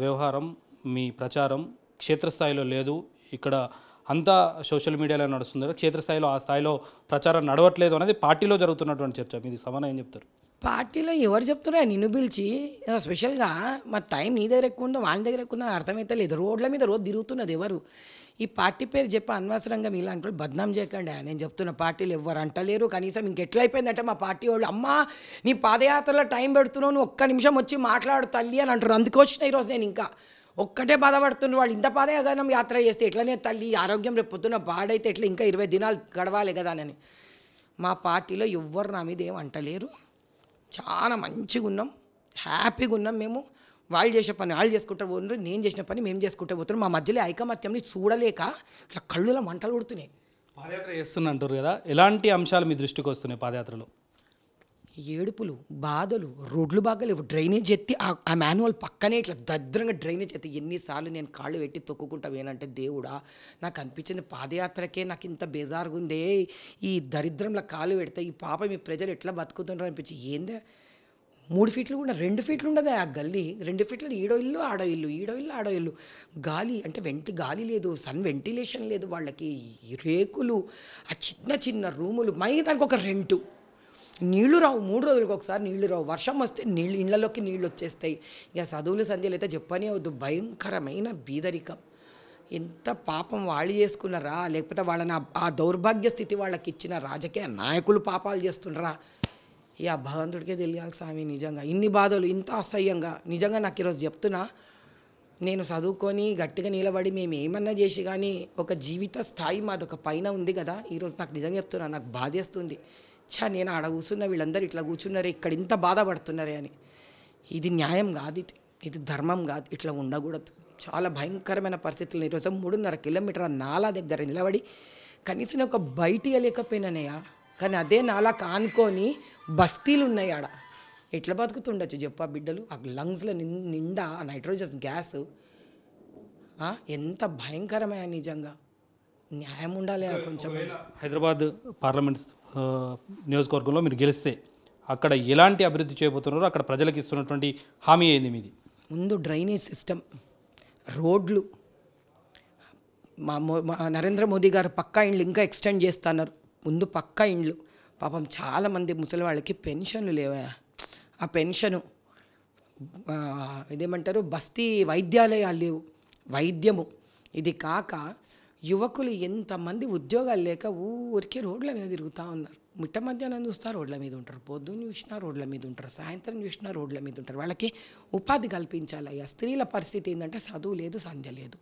వ్యవహారం, మీ ప్రచారం క్షేత్రస్థాయిలో లేదు. ఇక్కడ అంతా సోషల్ మీడియాలో నడుస్తుంది. క్షేత్రస్థాయిలో ఆ స్థాయిలో ప్రచారం నడవట్లేదు అనేది పార్టీలో జరుగుతున్నటువంటి చర్చ. మీది సమానం ఏం చెప్తారు? పార్టీలో ఎవరు చెప్తారో నిన్ను పిలిచి స్పెషల్గా మా టైం నీ దగ్గర ఎక్కువ ఉందో వాళ్ళ దగ్గర ఎక్కువ ఉందో అర్థమైతే లేదు. రోడ్ల మీద రోజు తిరుగుతున్నది ఎవరు? ఈ పార్టీ పేరు చెప్పి అనవసరంగా మీలాంటి వాళ్ళు బద్నాం చేయకండి. నేను చెప్తున్న పార్టీలు ఎవరు అంటలేరు. కనీసం ఇంకెట్లయిపోయిందంటే మా పార్టీ వాళ్ళు అమ్మా నీ పాదయాత్రలో టైం పెడుతున్నావు, నువ్వు ఒక్క నిమిషం వచ్చి మాట్లాడు తల్లి అని అంటారు. అందుకు వచ్చిన ఈరోజు నేను ఇంకా ఒక్కటే బాధపడుతున్నారు. వాళ్ళు ఇంత పాదయాత్ర యాత్ర చేస్తే ఎట్లనే తల్లి ఆరోగ్యం రేపు పొద్దున్న పాడైతే ఎట్లా ఇంకా 20 దినాలు గడవాలి కదా అని. మా పార్టీలో ఎవ్వరు నా మీద ఏం అంటలేరు. చాలా మంచిగా ఉన్నాం, హ్యాపీగా ఉన్నాం. మేము వాళ్ళు చేసే పని వాళ్ళు చేసుకుంటూ పోతున్నారు, నేను చేసిన పని మేము చేసుకుంటూ పోతున్నాం. మా మధ్యలో ఐకమత్యంని చూడలేక ఇట్లా కళ్ళులో మంటలు కొడుతున్నాయి. పాదయాత్ర చేస్తున్నంటారు కదా, ఎలాంటి అంశాలు మీ దృష్టికి వస్తున్నాయి పాదయాత్రలో? ఏడుపులు, బాధలు, రోడ్లు బాగలేవు, డ్రైనేజ్ ఎత్తి ఆ మాన్యువల్ పక్కనే ఇట్లా దద్రంగా డ్రైనేజ్ ఎత్తి ఎన్నిసార్లు నేను కాళ్ళు పెట్టి తొక్కుకుంటా వేనంటే దేవుడా నాకు అనిపించింది పాదయాత్రకే నాకు ఇంత బేజారుగా ఉందే. ఈ దరిద్రంలో కాళ్ళు పెడితే ఈ పాప మీ ప్రజలు ఎట్లా బతుకుతుంటారు అనిపించి ఏందే 3 ఫీట్లు కూడా 2 ఫీట్లు ఉండదు ఆ గల్లీ. 2 ఫీట్లు ఈడో ఇల్లు ఆడో ఇల్లు, ఈడో ఇల్లు ఆడో ఇల్లు. గాలి అంటే గాలి లేదు, సన్ వెంటిలేషన్ లేదు వాళ్ళకి. రేకులు, ఆ చిన్న చిన్న రూములు, దానికి ఒక రెంటు. నీళ్లు రావు, 3 రోజులకు ఒకసారి నీళ్లు రావు. వర్షం వస్తే ఇళ్లలోకి నీళ్ళు వచ్చేస్తాయి. ఇక చదువులు సంధ్యలు అయితే చెప్పనే వద్దు. భయంకరమైన బీదరికం. ఎంత పాపం వాళ్ళు చేసుకున్నారా, లేకపోతే వాళ్ళని ఆ దౌర్భాగ్య స్థితి వాళ్ళకి ఇచ్చిన రాజకీయ నాయకులు పాపాలు చేస్తున్నారా? ఇక భగవంతుడికే తెలియాలి స్వామి. నిజంగా ఇన్ని బాధలు ఇంత అసహ్యంగా నిజంగా నాకు ఈరోజు చెప్తున్నా, నేను చదువుకొని గట్టిగా నిలబడి మేము ఏమన్నా చేసి కానీ ఒక జీవిత స్థాయి మాది ఒక పైన ఉంది కదా. ఈరోజు నాకు నిజంగా చెప్తున్నా, నాకు బాధేస్తుంది. నేను ఆడ కూర్చున్న వీళ్ళందరూ ఇట్లా కూర్చున్నారే, ఇక్కడ ఇంత బాధపడుతున్నారే అని. ఇది న్యాయం కాదు, ఇది ధర్మం కాదు, ఇట్లా ఉండకూడదు. చాలా భయంకరమైన పరిస్థితులు. ఈరోజు 3.5 కిలోమీటర్ల నాలా దగ్గర నిలబడి కనీసం ఒక బయట ఇవ్వలేకపోయినానయ్యా. కానీ అదే నాలా కానుకొని బస్తీలు ఉన్నాయి ఆడ. ఎట్లా బతుకుతుండొచ్చు చెప్పా బిడ్డలు? ఆ లంగ్స్లో నిండా నైట్రోజన్ గ్యాస్. ఎంత భయంకరమైన నిజంగా. న్యాయం ఉండాలి కొంచెం. హైదరాబాద్ పార్లమెంట్ నియోజకవర్గంలో మీరు గెలిస్తే అక్కడ ఎలాంటి అభివృద్ధి చేయబోతున్నారో, అక్కడ ప్రజలకు ఇస్తున్నటువంటి హామీ ఏంది మీది? ముందు డ్రైనేజ్ సిస్టమ్, రోడ్లు. మా నరేంద్ర మోదీ గారు పక్కా ఇండ్లు ఇంకా ఎక్స్టెండ్ చేస్తున్నారు. ముందు పక్కా ఇండ్లు. పాపం చాలామంది ముసలి వాళ్ళకి పెన్షన్లు లేవా. ఆ పెన్షను ఇదేమంటారు, బస్తీ వైద్యాలయాలు లేవు, వైద్యము. ఇది కాక యువకులు ఎంతమంది ఉద్యోగాలు లేక ఊరికే రోడ్ల మీద తిరుగుతూ ఉన్నారు. మిట్ట మధ్యాహ్నం చూస్తా రోడ్ల మీద ఉంటారు, పొద్దున్న చూసినా రోడ్ల మీద ఉంటారు, సాయంత్రం చూసినా రోడ్ల మీద ఉంటారు. వాళ్ళకి ఉపాధి కల్పించాలి. ఆ స్త్రీల పరిస్థితి ఏంటంటే చదువు లేదు, సంధ్య లేదు.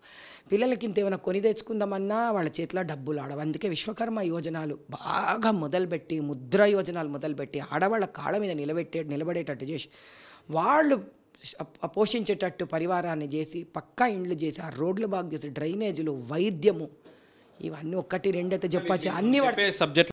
పిల్లలకి ఇంత ఏమైనా కొని తెచ్చుకుందామన్నా వాళ్ళ చేతిలో డబ్బులు ఆడవు. అందుకే విశ్వకర్మ యోజనాలు బాగా మొదలుపెట్టి, ముద్ర యోజనాలు మొదలుపెట్టి ఆడవాళ్ళ కాళ్ళ మీద నిలబడేటట్టు చేసి వాళ్ళు పోషించేటట్టు పరివారాన్ని చేసి పక్కా ఇండ్లు చేసి ఆ రోడ్లు బాగా చేసి డ్రైనేజీలు, వైద్యము, ఇవన్నీ 1, 2 అయితే చెప్పచ్చు. అన్ని సబ్జెక్ట్